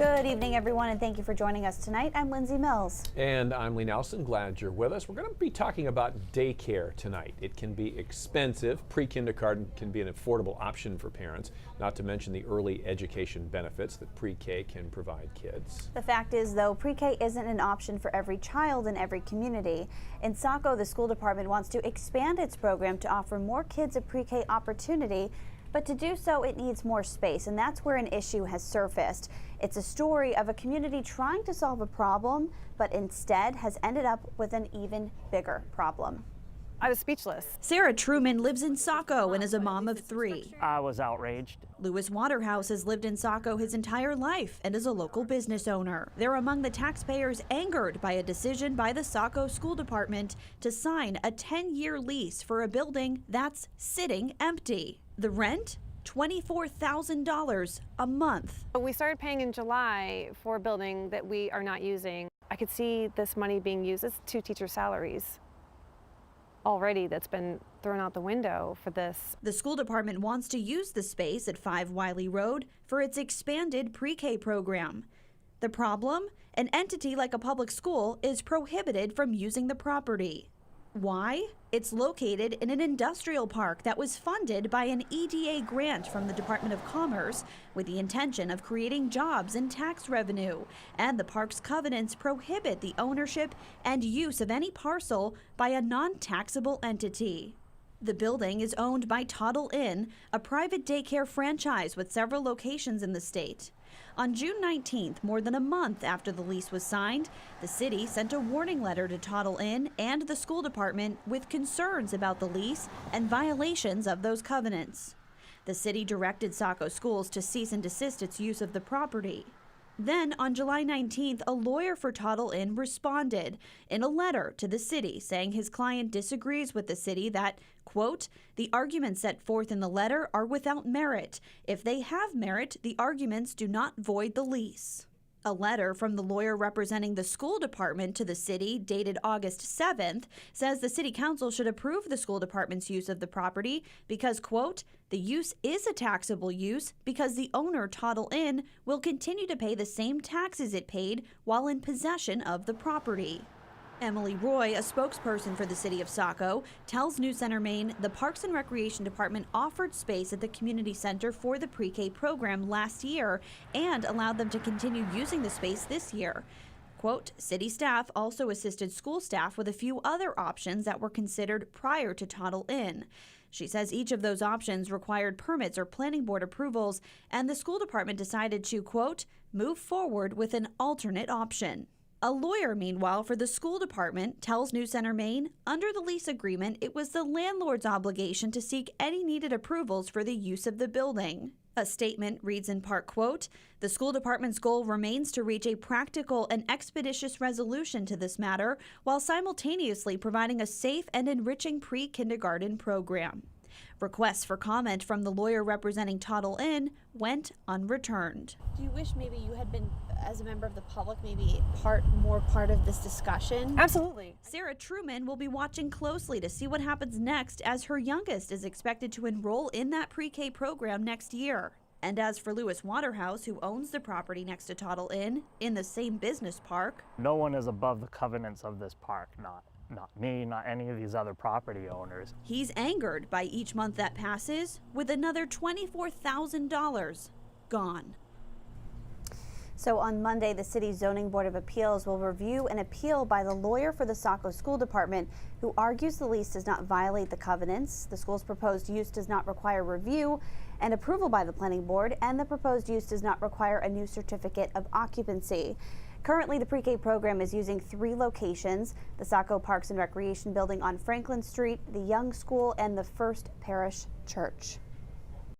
Good evening, everyone, and thank you for joining us tonight. I'm Lindsay Mills. And I'm Lee Nelson. Glad you're with us. We're going to be talking about daycare tonight. It can be expensive. Pre-kindergarten can be an affordable option for parents, not to mention the early education benefits that pre-K can provide kids. The fact is, though, pre-K isn't an option for every child in every community. In Saco, the school department wants to expand its program to offer more kids a pre-K opportunity. But to do so, it needs more space, and that's where an issue has surfaced. It's a story of a community trying to solve a problem, but instead has ended up with an even bigger problem. I was speechless. Sarah Truman lives in Saco and is a mom of 3. I was outraged. Lewis Waterhouse has lived in Saco his entire life and is a local business owner. They're among the taxpayers angered by a decision by the Saco School Department to sign a 10-year lease for a building that's sitting empty. The rent? $24,000 a month. We started paying in July for a building that we are not using. I could see this money being used as 2 teacher salaries already that's been thrown out the window for this. The school department wants to use the space at 5 Wiley Road for its expanded pre-K program. The problem? An entity like a public school is prohibited from using the property. Why? It's located in an industrial park that was funded by an EDA grant from the Department of Commerce with the intention of creating jobs and tax revenue. And the park's covenants prohibit the ownership and use of any parcel by a non-taxable entity. The building is owned by Toddle Inn, a private daycare franchise with several locations in the state. On June 19th, more than a month after the lease was signed, the city sent a warning letter to Toddle Inn and the school department with concerns about the lease and violations of those covenants. The city directed Saco Schools to cease and desist its use of the property. Then, on July 19th, a lawyer for Toddle Inn responded in a letter to the city saying his client disagrees with the city that, quote, the arguments set forth in the letter are without merit. If they have merit, the arguments do not void the lease. A letter from the lawyer representing the school department to the city, dated August 7th, says the city council should approve the school department's use of the property because, quote, the use is a taxable use because the owner, Toddle Inn, will continue to pay the same taxes it paid while in possession of the property. Emily Roy, a spokesperson for the city of Saco, tells News Center Maine the Parks and Recreation Department offered space at the community center for the pre-K program last year and allowed them to continue using the space this year. Quote, city staff also assisted school staff with a few other options that were considered prior to Toddle Inn. She says each of those options required permits or planning board approvals, and the school department decided to, quote, move forward with an alternate option. A lawyer, meanwhile, for the school department tells News Center Maine, under the lease agreement, it was the landlord's obligation to seek any needed approvals for the use of the building. A statement reads in part, quote, the school department's goal remains to reach a practical and expeditious resolution to this matter while simultaneously providing a safe and enriching pre-kindergarten program. Requests for comment from the lawyer representing Toddle Inn went unreturned. Do you wish maybe you had been, as a member of the public, maybe more part of this discussion? Absolutely. Sarah Truman will be watching closely to see what happens next as her youngest is expected to enroll in that pre-K program next year. And as for Lewis Waterhouse, who owns the property next to Toddle Inn in the same business park. No one is above the covenants of this park, not me, not any of these other property owners. He's angered by each month that passes with another $24,000 gone. So on Monday, the city's Zoning Board of Appeals will review an appeal by the lawyer for the Saco School Department who argues the lease does not violate the covenants, the school's proposed use does not require review and approval by the planning board, and the proposed use does not require a new certificate of occupancy. Currently, the pre-K program is using 3 locations, the Saco Parks and Recreation Building on Franklin Street, the Young School, and the First Parish Church.